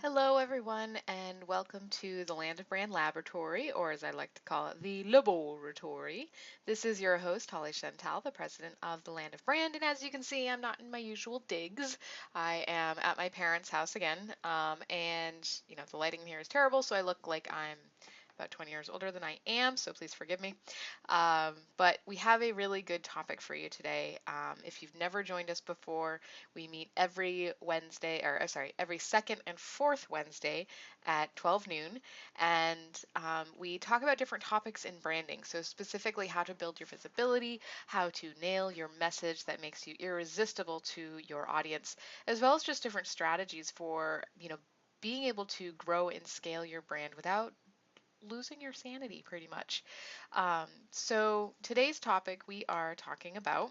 Hello, everyone, and welcome to the Land of Brand Laboratory, or as I like to call it, the LOBoratory. This is your host, Holly Chantal, the president of the Land of Brand, and as you can see, I'm not in my usual digs. I am at my parents' house again, and the lighting here is terrible, so I look like I'm about 20 years older than I am, so please forgive me. But we have a really good topic for you today. If you've never joined us before, we meet every Wednesday, or sorry, every second and fourth Wednesday at 12 noon, and we talk about different topics in branding. So specifically how to build your visibility, how to nail your message that makes you irresistible to your audience, as well as just different strategies for, being able to grow and scale your brand without losing your sanity pretty much. So today's topic, we are talking about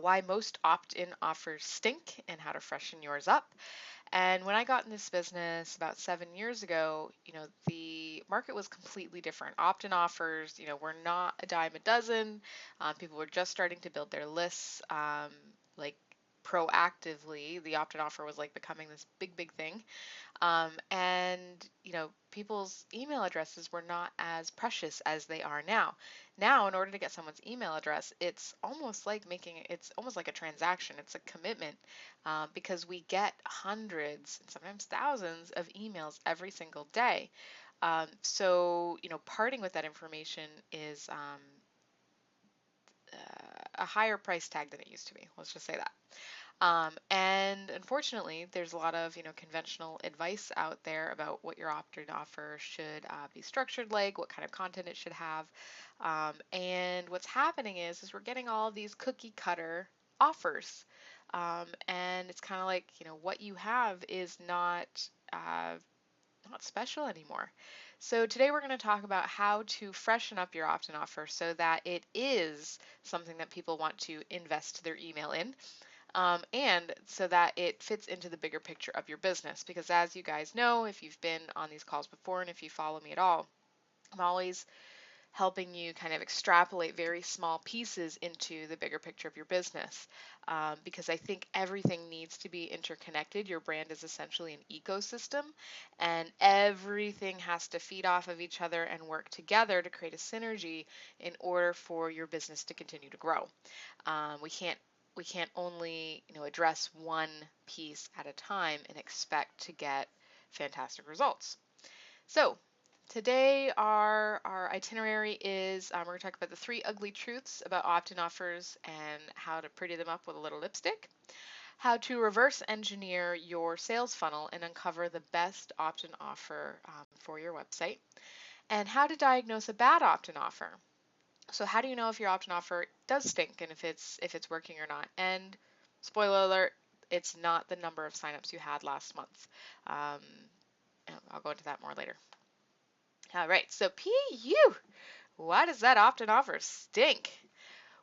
why most opt-in offers stink and how to freshen yours up. And when I got in this business about 7 years ago, the market was completely different. Opt-in offers, were not a dime a dozen. People were just starting to build their lists. Like proactively, the opt-in offer was like becoming this big, big thing. And people's email addresses were not as precious as they are now. Now, in order to get someone's email address, it's almost like a transaction. It's a commitment because we get hundreds and sometimes thousands of emails every single day. So, parting with that information is a higher price tag than it used to be. Let's just say that. And unfortunately, there's a lot of conventional advice out there about what your opt-in offer should be structured like, what kind of content it should have. And what's happening is we're getting all of these cookie cutter offers, and it's kind of like what you have is not special anymore. So today we're going to talk about how to freshen up your opt-in offer so that it is something that people want to invest their email in, and so that it fits into the bigger picture of your business. Because as you guys know, if you've been on these calls before and if you follow me at all, I'm always helping you kind of extrapolate very small pieces into the bigger picture of your business. Because I think everything needs to be interconnected. Your brand is essentially an ecosystem, and everything has to feed off of each other and work together to create a synergy in order for your business to continue to grow. We can't only address one piece at a time and expect to get fantastic results. So today our itinerary is we're going to talk about the 3 ugly truths about opt-in offers and how to pretty them up with a little lipstick, how to reverse engineer your sales funnel and uncover the best opt-in offer for your website, and how to diagnose a bad opt-in offer. So how do you know if your opt-in offer does stink and if it's working or not? And spoiler alert, it's not the number of signups you had last month. Um, I'll go into that more later. All right, so PU, why does that opt-in offer stink?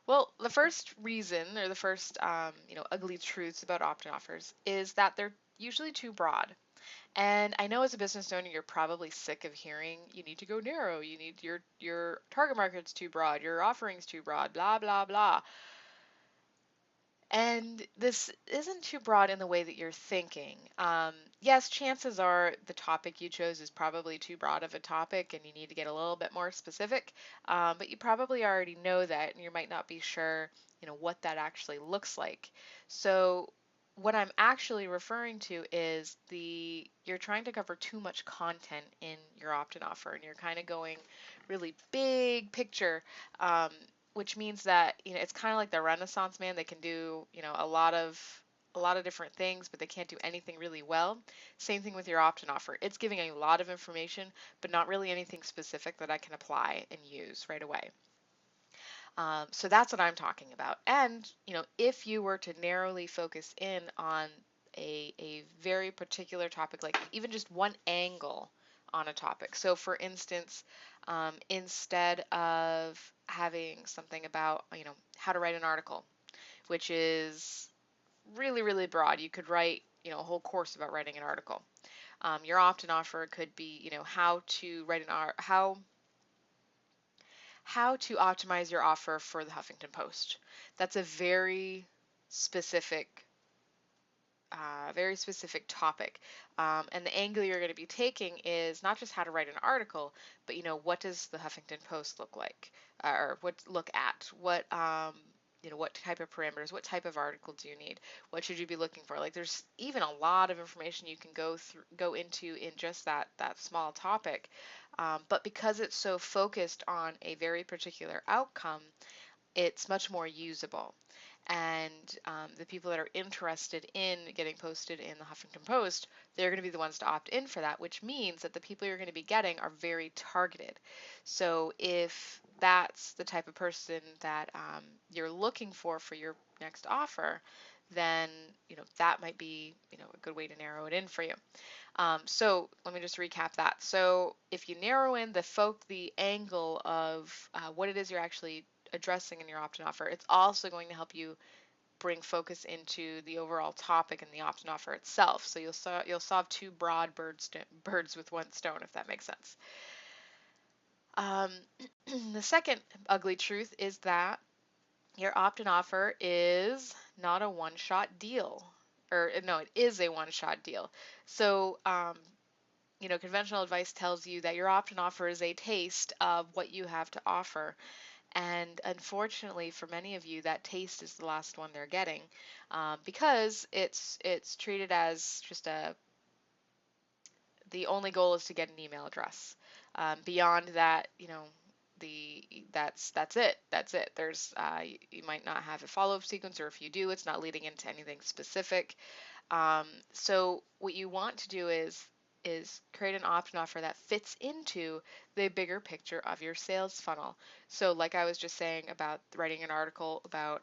Well, the first reason, or the first, ugly truths about opt-in offers is that they're usually too broad. And I know as a business owner, you're probably sick of hearing you need to go narrow, you need your target market's too broad, your offering's too broad, blah blah blah. And this isn't too broad in the way that you're thinking. Yes, chances are the topic you chose is probably too broad of a topic and you need to get a little bit more specific, but you probably already know that and you might not be sure, what that actually looks like. So what I'm actually referring to is you're trying to cover too much content in your opt-in offer and you're kind of going really big picture, which means that it's kind of like the Renaissance man. They can do a lot of different things, but they can't do anything really well. Same thing with your opt-in offer. It's giving a lot of information, but not really anything specific that I can apply and use right away. So that's what I'm talking about. And if you were to narrowly focus in on a very particular topic, like even just one angle on a topic. So for instance, instead of having something about, how to write an article, which is really, really broad, you could write, a whole course about writing an article. Your opt-in offer could be, how to write how to optimize your offer for the Huffington Post. That's a very specific very specific topic. And the angle you're going to be taking is not just how to write an article, but what does the Huffington Post look like, or what look at? What type of parameters, what type of article do you need? What should you be looking for? Like, there's even a lot of information you can go into in just that small topic. But because it's so focused on a very particular outcome, it's much more usable. And the people that are interested in getting posted in the Huffington Post, they're going to be the ones to opt in for that, which means that the people you're going to be getting are very targeted. So if that's the type of person that you're looking for your next offer, then that might be a good way to narrow it in for you. So let me just recap that. So if you narrow in the angle of what it is you're actually addressing in your opt-in offer, it's also going to help you bring focus into the overall topic and the opt-in offer itself. So you'll solve two broad birds with one stone, if that makes sense. Um, the second ugly truth is that your opt-in offer is not a one-shot deal, or no, it is a one-shot deal. So conventional advice tells you that your opt-in offer is a taste of what you have to offer. And unfortunately, for many of you, that taste is the last one they're getting, because it's treated as just the only goal is to get an email address. Beyond that, that's it. That's it. You might not have a follow-up sequence, or if you do, it's not leading into anything specific. So what you want to do is create an opt-in offer that fits into the bigger picture of your sales funnel. So like I was just saying about writing an article about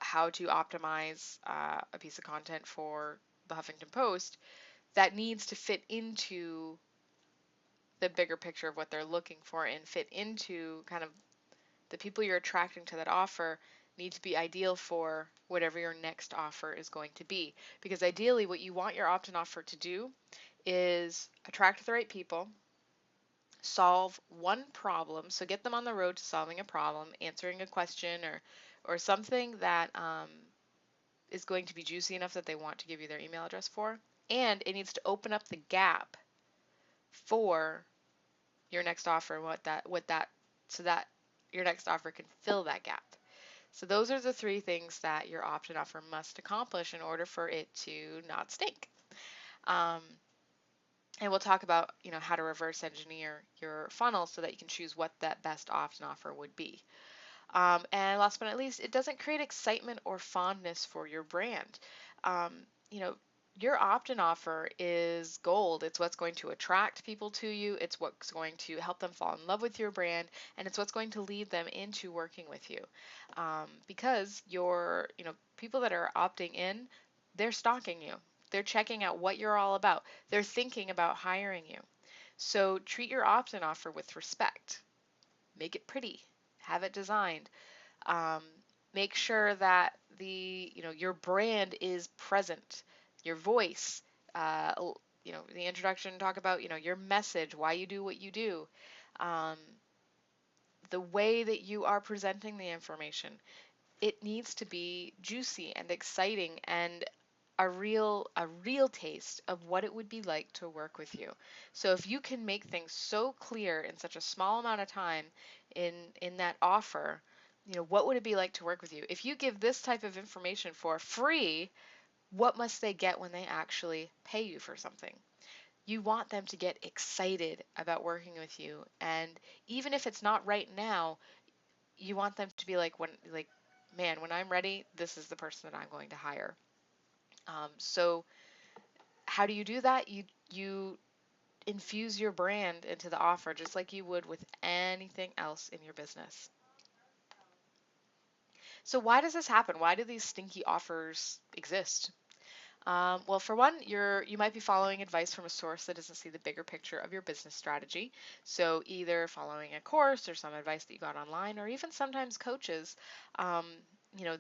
how to optimize a piece of content for the Huffington Post, that needs to fit into the bigger picture of what they're looking for and fit into kind of the people you're attracting to that offer need to be ideal for whatever your next offer is going to be. Because ideally, what you want your opt-in offer to do is attract the right people, solve one problem, so get them on the road to solving a problem, answering a question, or something that is going to be juicy enough that they want to give you their email address for, and it needs to open up the gap for your next offer, so that your next offer can fill that gap. So those are the three things that your opt-in offer must accomplish in order for it to not stink. Um, and we'll talk about how to reverse engineer your funnel so that you can choose what that best opt-in offer would be. And last but not least, it doesn't create excitement or fondness for your brand. Um, you know, your opt-in offer is gold. It's what's going to attract people to you. It's what's going to help them fall in love with your brand, and it's what's going to lead them into working with you. Because people that are opting in, they're stalking you. They're checking out what you're all about. They're thinking about hiring you. So treat your opt-in offer with respect. Make it pretty. Have it designed. Um, Make sure that your brand is present, your voice, uh, the introduction, talk about your message, why you do what you do, um, the way that you are presenting the information. It needs to be juicy and exciting and a real taste of what it would be like to work with you. So if you can make things so clear in such a small amount of time in that offer, what would it be like to work with you? If you give this type of information for free, what must they get when they actually pay you for something? You want them to get excited about working with you, and even if it's not right now, you want them to be like, man, when I'm ready, this is the person that I'm going to hire. So how do you do that? You infuse your brand into the offer just like you would with anything else in your business. So why does this happen? Why do these stinky offers exist? Well, for one, you might be following advice from a source that doesn't see the bigger picture of your business strategy. So either following a course or some advice that you got online, or even sometimes coaches, um,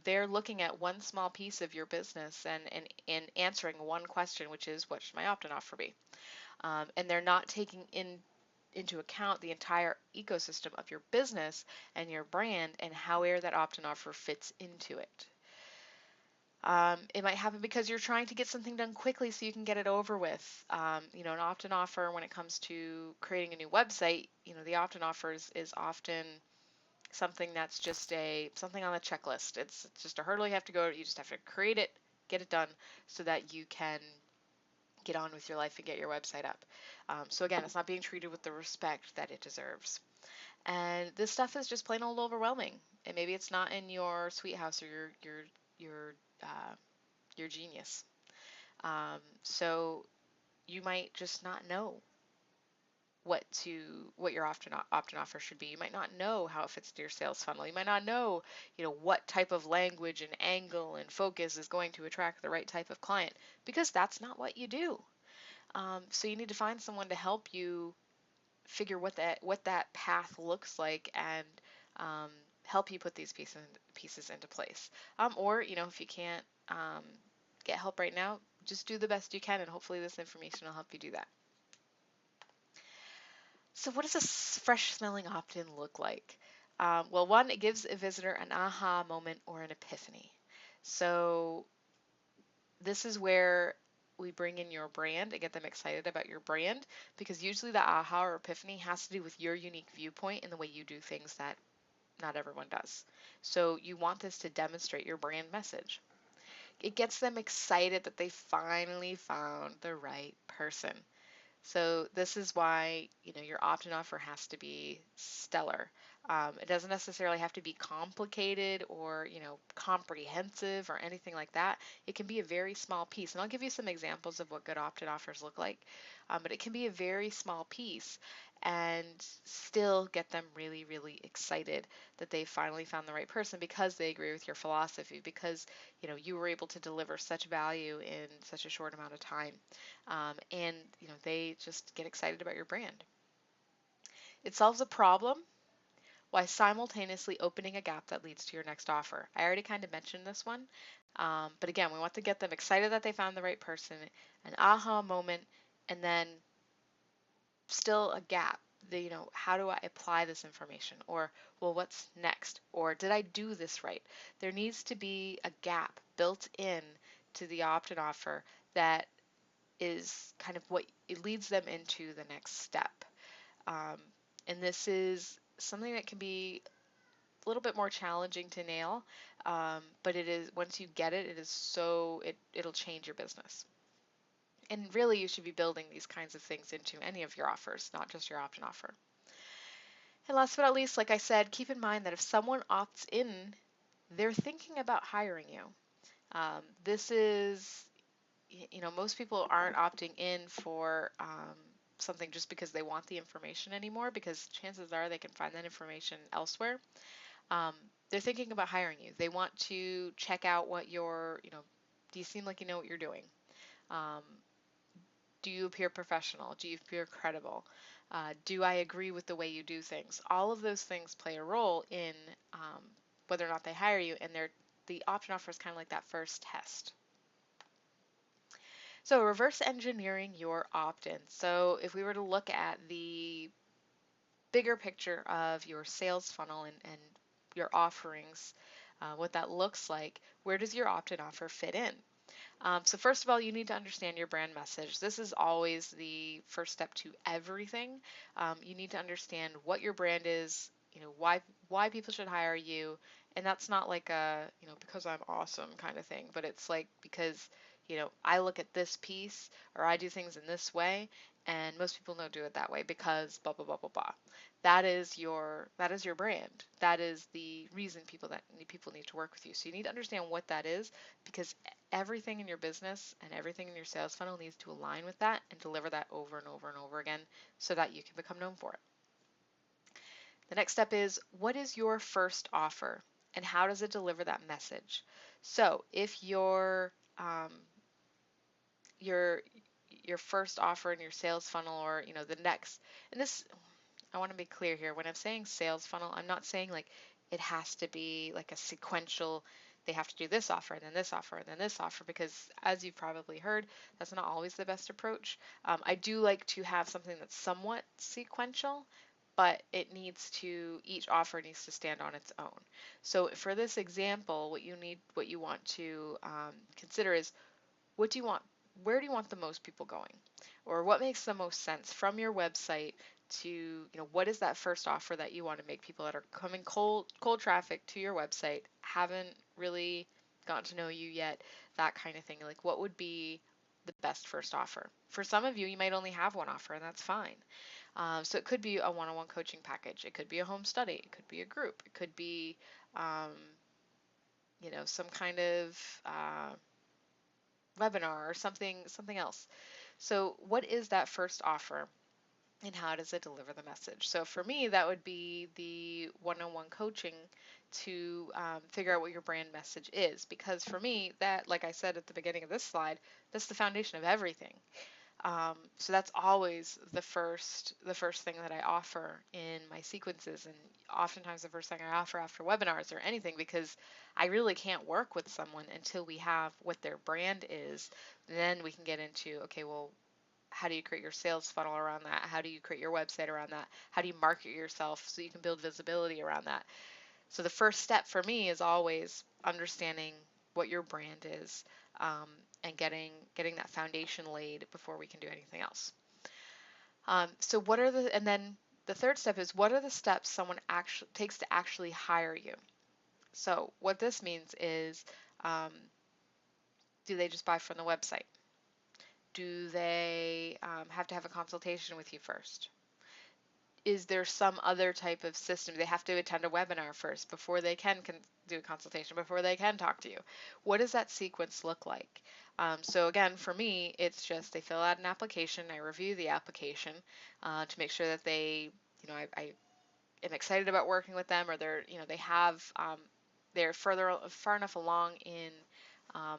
they're looking at one small piece of your business and answering one question, which is, what should my opt-in offer be? And they're not taking into account the entire ecosystem of your business and your brand and how where that opt-in offer fits into it. It might happen because you're trying to get something done quickly so you can get it over with. An opt-in offer when it comes to creating a new website, the opt-in offers is often something that's just something on the checklist. It's just a hurdle you have to go. You just have to create it, get it done, so that you can get on with your life and get your website up. So again, it's not being treated with the respect that it deserves. And this stuff is just plain old overwhelming. And maybe it's not in your sweet house or your uh, your genius. So you might just not know what your opt-in offer should be. You might not know how it fits into your sales funnel. You might not know, what type of language and angle and focus is going to attract the right type of client because that's not what you do. So you need to find someone to help you figure what that path looks like and um, help you put these pieces into place. Or if you can't get help right now, just do the best you can, and hopefully this information will help you do that. So what does a fresh smelling opt-in look like? Well, one, it gives a visitor an aha moment or an epiphany. So this is where we bring in your brand and get them excited about your brand, because usually the aha or epiphany has to do with your unique viewpoint and the way you do things that not everyone does. So you want this to demonstrate your brand message. It gets them excited that they finally found the right person. So this is why, your opt-in offer has to be stellar. It doesn't necessarily have to be complicated or, comprehensive or anything like that. It can be a very small piece. And I'll give you some examples of what good opt-in offers look like. But it can be a very small piece and still get them really, really excited that they finally found the right person because they agree with your philosophy, because, you were able to deliver such value in such a short amount of time. And they just get excited about your brand. It solves a problem while simultaneously opening a gap that leads to your next offer. I already kind of mentioned this one, but again, we want to get them excited that they found the right person, an aha moment, and then still a gap. How do I apply this information? Or, well, what's next? Or, did I do this right? There needs to be a gap built in to the opt-in offer that is kind of what it leads them into the next step. Um, and this is something that can be a little bit more challenging to nail, but it is, once you get it, it'll change your business. And really, you should be building these kinds of things into any of your offers, not just your opt-in offer. And last but not least, like I said, keep in mind that if someone opts in, they're thinking about hiring you. This is, most people aren't opting in for something just because they want the information anymore, because chances are they can find that information elsewhere. Um, they're thinking about hiring you. They want to check out what do you seem like you know what you're doing? Um, do you appear professional? Do you appear credible? Do I agree with the way you do things? All of those things play a role in whether or not they hire you, and the opt-in offer is kind of like that first test. So reverse engineering your opt-in. So if we were to look at the bigger picture of your sales funnel and your offerings, what that looks like, where does your opt-in offer fit in? So first of all, you need to understand your brand message. This is always the first step to everything. You need to understand what your brand is, why people should hire you, and that's not like a, because I'm awesome kind of thing, but it's like because, I look at this piece or I do things in this way, and most people don't do it that way because blah blah blah blah blah. That is your brand. That is the reason people need to work with you. So you need to understand what that is, because everything in your business and everything in your sales funnel needs to align with that and deliver that over and over and over again so that you can become known for it. The next step is, what is your first offer and how does it deliver that message? So if your your first offer in your sales funnel, or the next, and this, I want to be clear here. When I'm saying sales funnel, I'm not saying like it has to be like a sequential, they have to do this offer and then this offer and then this offer, because as you've probably heard, that's not always the best approach. I do like to have something that's somewhat sequential, but each offer needs to stand on its own. So for this example, what you want to consider is, what do you want, where do you want the most people going? Or what makes the most sense from your website to, what is that first offer that you want to make people that are coming cold traffic to your website, haven't really gotten to know you yet, that kind of thing. Like, what would be the best first offer? For some of you, you might only have one offer, and that's fine. So it could be a one-on-one coaching package. It could be a home study. It could be a group. It could be, um, some kind of webinar or something else. So what is that first offer, and how does it deliver the message? So for me, that would be the one-on-one coaching to figure out what your brand message is. Because for me, that, like I said at the beginning of this slide, that's the foundation of everything. So that's always the first thing that I offer in my sequences, and oftentimes the first thing I offer after webinars or anything, because I really can't work with someone until we have what their brand is. Then we can get into, okay, well, how do you create your sales funnel around that? How do you create your website around that? How do you market yourself so you can build visibility around that? So the first step for me is always understanding what your brand is, um, and getting that foundation laid before we can do anything else. So what are the and then the third step is, what are the steps someone actually takes to actually hire you? So what this means is, um, do they just buy from the website? Do they have to have a consultation with you first? Is there some other type of system? They have to attend a webinar first before they can do a consultation, before they can talk to you. What does that sequence look like? So again, for me, it's just they fill out an application, I review the application to make sure that I am excited about working with them, or they're far enough along in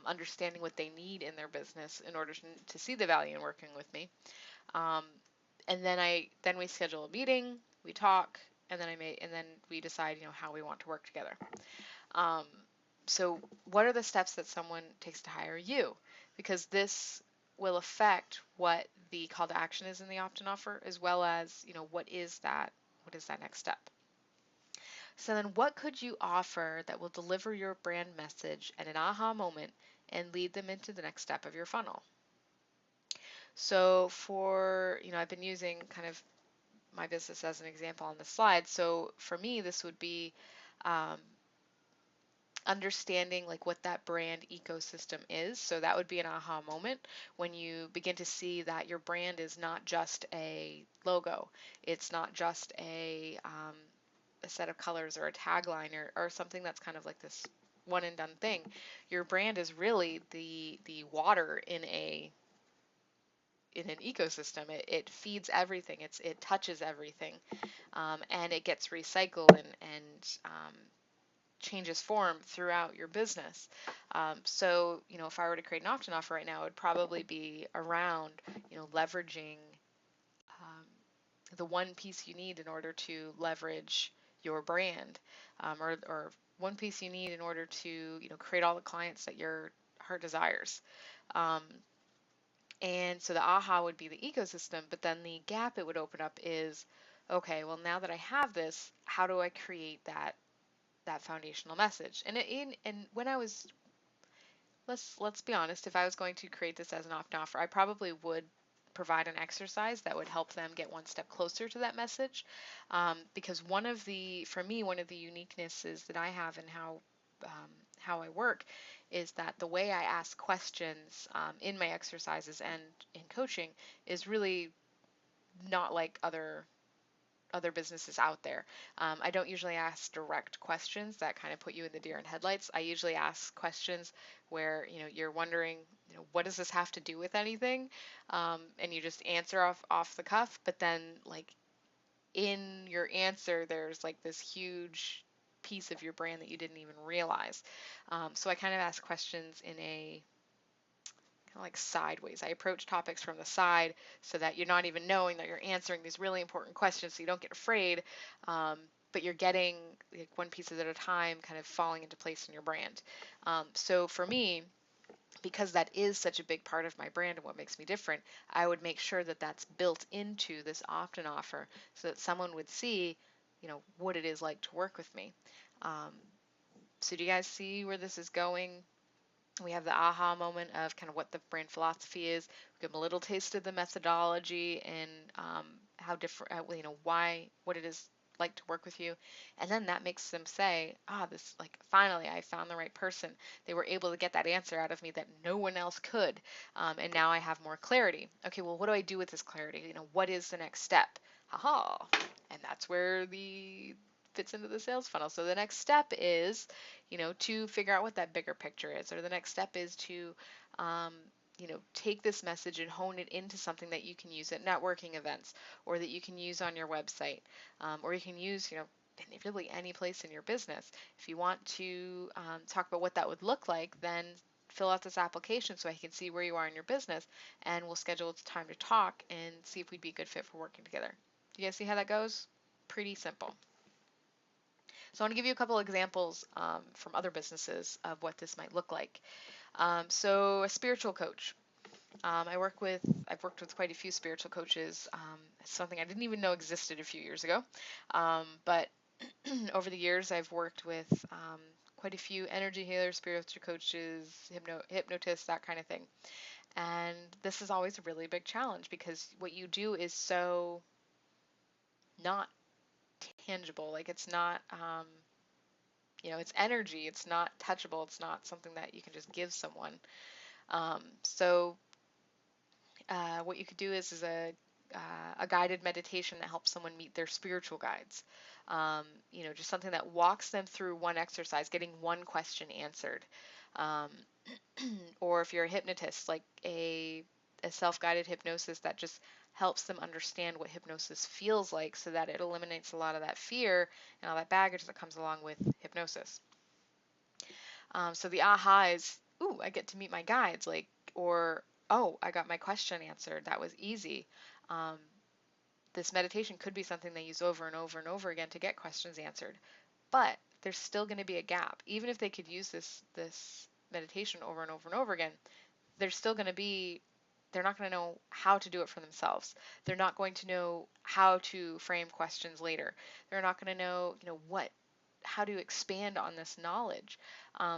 understanding what they need in their business in order to see the value in working with me. Um, and then we schedule a meeting, we talk, and then we decide, how we want to work together. Um, so what are the steps that someone takes to hire you? Because this will affect what the call to action is in the opt-in offer, as well as, what is that next step? So then what could you offer that will deliver your brand message at an aha moment and lead them into the next step of your funnel? So I've been using kind of my business as an example on the slide. So for me, this would be um, understanding like what that brand ecosystem is. So that would be an aha moment when you begin to see that your brand is not just a logo. It's not just a set of colors or a tagline or something that's kind of like this one and done thing. Your brand is really the water in an ecosystem. It feeds everything. It touches everything, and it gets recycled and changes form throughout your business. So if I were to create an opt-in offer right now, it would probably be around leveraging um, the one piece you need in order to leverage your brand, or one piece you need in order to create all the clients that your heart desires. Um, And so the aha would be the ecosystem, but then the gap it would open up is, okay, well, now that I have this, how do I create that foundational message? And when I was, let's be honest, if I was going to create this as an opt offer, I probably would provide an exercise that would help them get one step closer to that message, because for me, one of the uniquenesses that I have in how I work is that the way I ask questions in my exercises and in coaching is really not like other businesses out there. I don't usually ask direct questions that kind of put you in the deer in headlights. I usually ask questions where you're wondering, what does this have to do with anything, and you just answer off the cuff. But then, like, in your answer, there's like this huge piece of your brand that you didn't even realize. So I kind of ask questions in a kind of like sideways. I approach topics from the side so that you're not even knowing that you're answering these really important questions, so you don't get afraid, but you're getting like one piece at a time, kind of falling into place in your brand. So for me, because that is such a big part of my brand and what makes me different, I would make sure that that's built into this opt-in offer so that someone would see, what it is like to work with me. Um, so do you guys see where this is going? We have the aha moment of kind of what the brand philosophy is. We give them a little taste of the methodology and how different, why, what it is like to work with you. And then that makes them say, this, like, finally, I found the right person. They were able to get that answer out of me that no one else could. And now I have more clarity. Okay, well, what do I do with this clarity? What is the next step? Haha. And that's where the fits into the sales funnel. So the next step is to figure out what that bigger picture is. Or the next step is to, take this message and hone it into something that you can use at networking events, or that you can use on your website, or you can use, really any place in your business. If you want to talk about what that would look like, then fill out this application so I can see where you are in your business, and we'll schedule a time to talk and see if we'd be a good fit for working together. You guys see how that goes? Pretty simple. So I want to give you a couple examples from other businesses of what this might look like. So a spiritual coach. I've worked with quite a few spiritual coaches. It's something I didn't even know existed a few years ago. But over the years, I've worked with quite a few energy healers, spiritual coaches, hypnotists, that kind of thing. And this is always a really big challenge because what you do is so not tangible. Like it's not, it's energy. It's not touchable. It's not something that you can just give someone. So what you could do is a guided meditation that helps someone meet their spiritual guides. Just something that walks them through one exercise, getting one question answered. Um, or if you're a hypnotist, like a self-guided hypnosis that just helps them understand what hypnosis feels like so that it eliminates a lot of that fear and all that baggage that comes along with hypnosis. So the aha is, ooh, I get to meet my guides, or, oh, I got my question answered. That was easy. Um, this meditation could be something they use over and over and over again to get questions answered. But there's still going to be a gap. Even if they could use this meditation over and over and over again, there's still going to be, they're not going to know how to do it for themselves. They're not going to know how to frame questions later. They're not going to know, how to expand on this knowledge.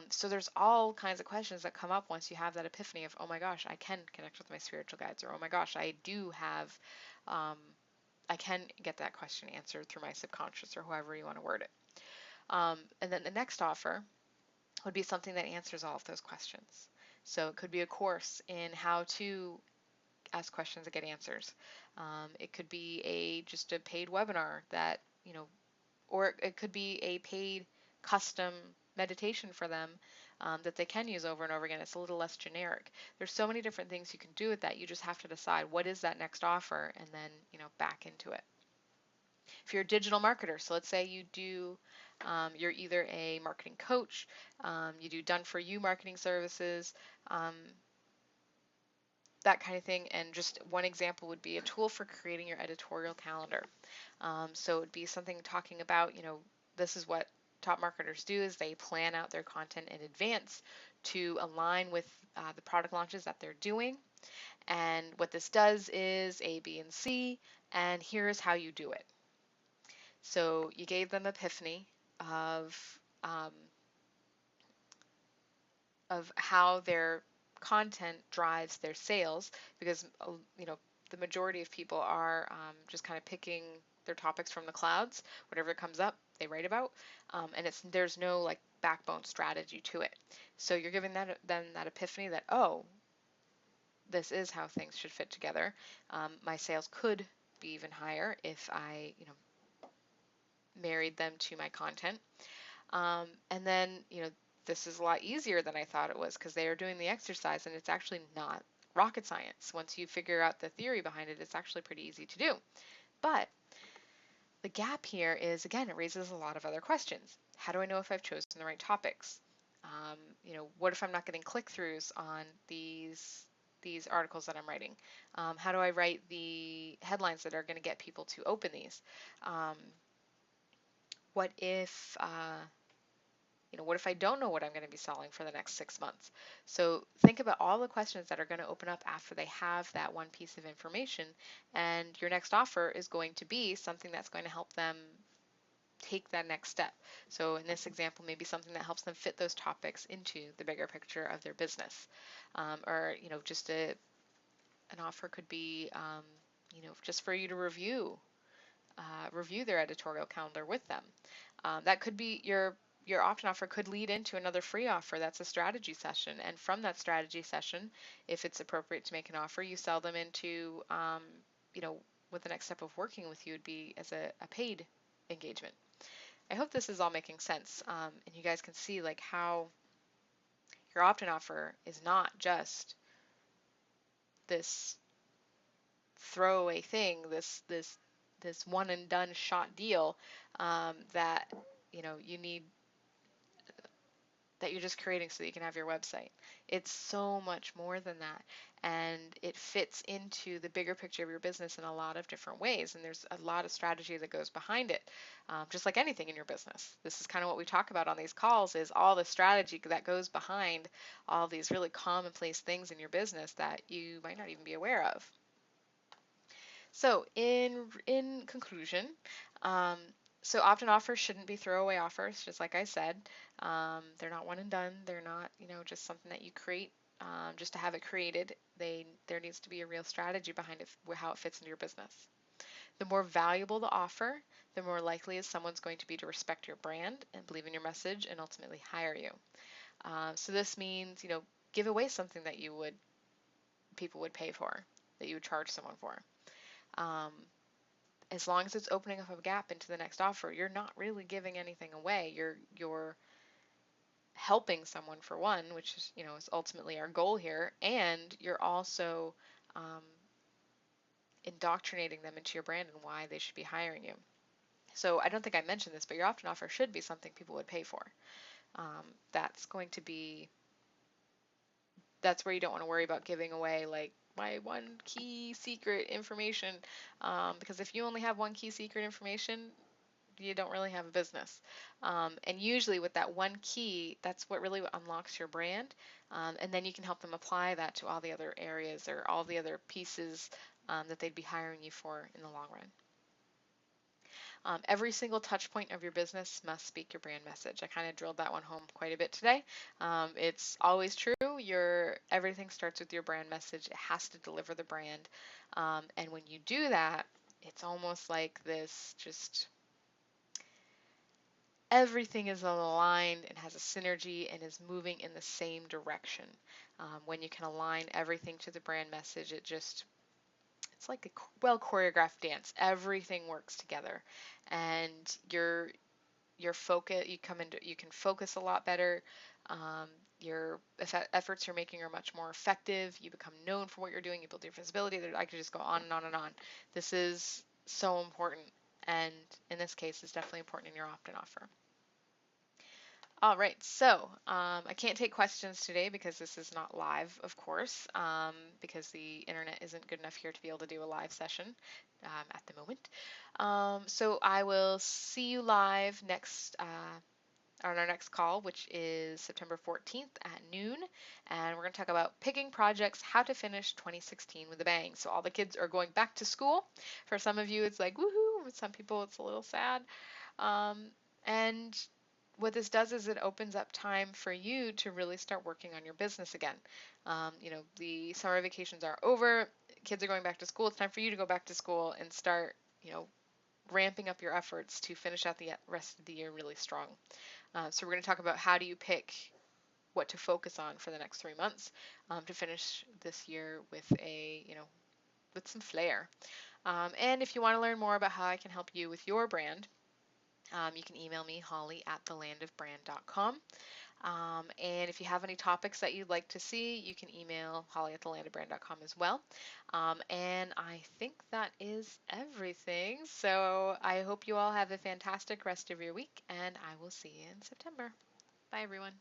So there's all kinds of questions that come up once you have that epiphany of, oh my gosh, I can connect with my spiritual guides, or oh my gosh, I do have, I can get that question answered through my subconscious, or however you want to word it. And then the next offer would be something that answers all of those questions. So it could be a course in how to ask questions and get answers. It could be just a paid webinar that, or it could be a paid custom meditation for them that they can use over and over again. It's a little less generic. There's so many different things you can do with that. You just have to decide what is that next offer and then, back into it. If you're a digital marketer, so let's say you do, you're either a marketing coach, you do done for you marketing services, that kind of thing. And just one example would be a tool for creating your editorial calendar. So it would be something talking about, this is what top marketers do is they plan out their content in advance to align with the product launches that they're doing. And what this does is A, B, and C, and here's how you do it. So you gave them epiphany um, of how their content drives their sales, because the majority of people are just kind of picking their topics from the clouds. Whatever comes up, they write about, and there's no like backbone strategy to it. So you're giving them that epiphany that, oh, this is how things should fit together. My sales could be even higher if I married them to my content. And then, this is a lot easier than I thought it was because they are doing the exercise and it's actually not rocket science. Once you figure out the theory behind it, it's actually pretty easy to do. But the gap here is, again, it raises a lot of other questions. How do I know if I've chosen the right topics? What if I'm not getting click-throughs on these articles that I'm writing? How do I write the headlines that are going to get people to open these? What if What if I don't know what I'm going to be selling for the next 6 months? So think about all the questions that are going to open up after they have that one piece of information, and your next offer is going to be something that's going to help them take that next step. So in this example, maybe something that helps them fit those topics into the bigger picture of their business. Or, just an offer could be, just for you to review their editorial calendar with them. That could be your opt-in offer could lead into another free offer that's a strategy session. And from that strategy session, if it's appropriate to make an offer, you sell them into, you know, what the next step of working with you would be as a paid engagement. I hope this is all making sense, and you guys can see like how your opt-in offer is not just this throwaway thing, this one and done shot deal that you need, that you're just creating so that you can have your website. It's so much more than that, and it fits into the bigger picture of your business in a lot of different ways, and there's a lot of strategy that goes behind it, just like anything in your business. This is kind of what we talk about on these calls, is all the strategy that goes behind all these really commonplace things in your business that you might not even be aware of. So in conclusion, um, so opt-in offers shouldn't be throwaway offers, just like I said. They're not one and done. They're not, just something that you create just to have it created. There needs to be a real strategy behind it, how it fits into your business. The more valuable the offer, the more likely is someone's going to be to respect your brand and believe in your message and ultimately hire you. So this means, give away something that people would pay for, that you would charge someone for. Um, as long as it's opening up a gap into the next offer, you're not really giving anything away. You're helping someone, for one, which is ultimately our goal here, and you're also um, indoctrinating them into your brand and why they should be hiring you. So I don't think I mentioned this, but your opt-in offer should be something people would pay for. That's going to be that's where you don't want to worry about giving away like my one key secret information, because if you only have one key secret information, you don't really have a business. And usually with that one key, that's what really unlocks your brand. And then you can help them apply that to all the other areas or all the other pieces that they'd be hiring you for in the long run. Every single touch point of your business must speak your brand message. I kind of drilled that one home quite a bit today. It's always true. Everything starts with your brand message. It has to deliver the brand. And when you do that, it's almost like this, just everything is aligned and has a synergy and is moving in the same direction. When you can align everything to the brand message, it's like a well choreographed dance. Everything works together, and your focus, you can focus a lot better. Your efforts you're making are much more effective. You become known for what you're doing. You build your visibility. I could just go on and on and on. This is so important, and in this case, it's definitely important in your opt-in offer. All right, so I can't take questions today because this is not live, of course, because the internet isn't good enough here to be able to do a live session at the moment. So I will see you live on our next call, which is September 14th at noon, and we're going to talk about picking projects, how to finish 2016 with a bang. So all the kids are going back to school. For some of you, it's like woohoo. For some people, it's a little sad. And what this does is it opens up time for you to really start working on your business again. The summer vacations are over, kids are going back to school. It's time for you to go back to school and start, ramping up your efforts to finish out the rest of the year really strong. So we're going to talk about how do you pick what to focus on for the next 3 months to finish this year with with some flair. And if you want to learn more about how I can help you with your brand, you can email me, holly@thelandofbrand.com. And if you have any topics that you'd like to see, you can email holly@thelandofbrand.com as well. And I think that is everything. So I hope you all have a fantastic rest of your week, and I will see you in September. Bye, everyone.